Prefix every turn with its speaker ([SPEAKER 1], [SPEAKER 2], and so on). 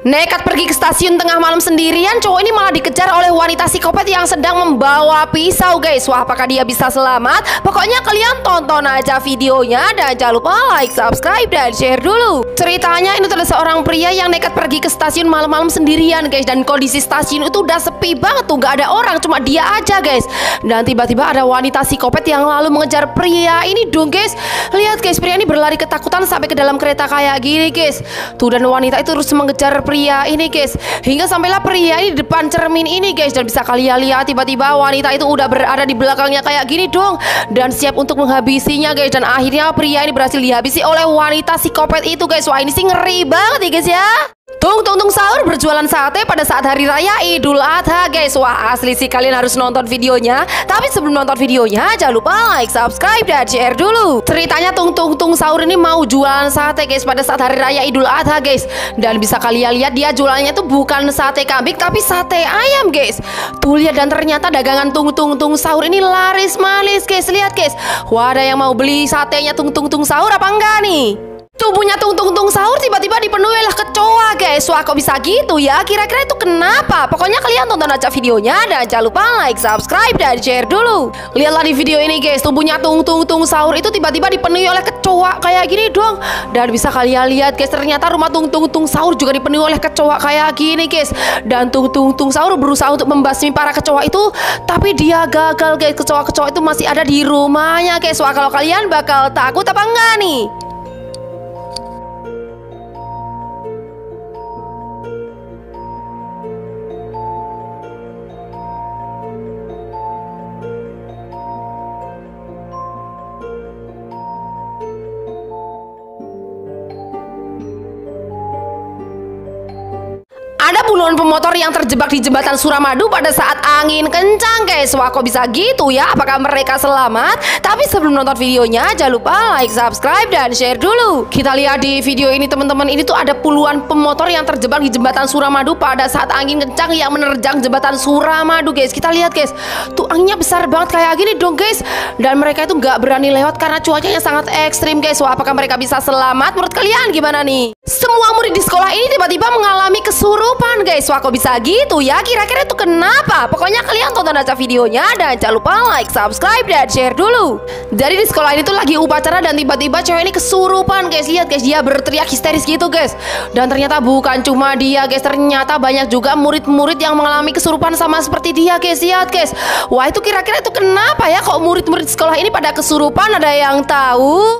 [SPEAKER 1] Nekat pergi ke stasiun tengah malam sendirian, cowok ini malah dikejar oleh wanita psikopat yang sedang membawa pisau, guys. Wah, apakah dia bisa selamat? Pokoknya kalian tonton aja videonya dan jangan lupa like, subscribe, dan share dulu. Ceritanya ini adalah seorang pria yang nekat pergi ke stasiun malam-malam sendirian, guys. Dan kondisi stasiun itu udah sepi banget tuh, gak ada orang, cuma dia aja, guys. Dan tiba-tiba ada wanita psikopat yang lalu mengejar pria ini dong, guys. Lihat, guys, pria ini berlari ketakutan sampai ke dalam kereta kayak gini, guys. Tuh, dan wanita itu terus mengejar pria ini, guys, hingga sampailah pria ini di depan cermin ini, guys. Dan bisa kalian lihat tiba-tiba wanita itu udah berada di belakangnya kayak gini dong, dan siap untuk menghabisinya, guys. Dan akhirnya pria ini berhasil dihabisi oleh wanita psikopat itu, guys. Wah, ini sih ngeri banget nih, guys, ya. Tung sahur berjualan sate pada saat hari raya Idul Adha, guys. Wah, asli sih, kalian harus nonton videonya. Tapi sebelum nonton videonya jangan lupa like, subscribe, dan share dulu. Ceritanya tung sahur ini mau jualan sate, guys, pada saat hari raya Idul Adha, guys. Dan bisa kalian lihat dia jualannya tuh bukan sate kambing tapi sate ayam, guys. Tuh, lihat, dan ternyata dagangan tung sahur ini laris manis, guys. Lihat, guys. Wah, ada yang mau beli satenya tung sahur apa enggak nih? Tubuhnya tung sahur tiba-tiba dipenuhi oleh kecoa, guys. Wah, kok bisa gitu ya? Kira-kira itu kenapa? Pokoknya kalian tonton aja videonya dan jangan lupa like, subscribe, dan share dulu. Lihatlah di video ini, guys. Tubuhnya tung sahur itu tiba-tiba dipenuhi oleh kecoa kayak gini dong. Dan bisa kalian lihat, guys, ternyata rumah tung sahur juga dipenuhi oleh kecoa kayak gini, guys. Dan tung sahur berusaha untuk membasmi para kecoa itu, tapi dia gagal, guys. Kecoa-kecoa itu masih ada di rumahnya, guys. Wah, kalau kalian bakal takut apa enggak nih? Ada puluhan pemotor yang terjebak di jembatan Suramadu pada saat angin kencang, guys. Wah, kok bisa gitu ya? Apakah mereka selamat? Tapi sebelum nonton videonya jangan lupa like, subscribe, dan share dulu. Kita lihat di video ini, teman-teman. Ini tuh ada puluhan pemotor yang terjebak di jembatan Suramadu pada saat angin kencang yang menerjang jembatan Suramadu, guys. Kita lihat, guys. Tuh, anginnya besar banget kayak gini dong, guys. Dan mereka itu nggak berani lewat karena cuacanya sangat ekstrim, guys. Wah, apakah mereka bisa selamat? Menurut kalian gimana nih? Semua murid di sekolah ini tiba-tiba mengalami kesurupan, guys. Wah, kok bisa gitu ya? Kira-kira itu kenapa? Pokoknya kalian tonton aja videonya dan jangan lupa like, subscribe, dan share dulu. Jadi di sekolah ini tuh lagi upacara dan tiba-tiba cewek ini kesurupan, guys. Lihat, guys, dia berteriak histeris gitu, guys. Dan ternyata bukan cuma dia, guys. Ternyata banyak juga murid-murid yang mengalami kesurupan sama seperti dia, guys. Lihat, guys. Wah, itu kira-kira itu kenapa ya? Kok murid-murid sekolah ini pada kesurupan? Ada yang tahu?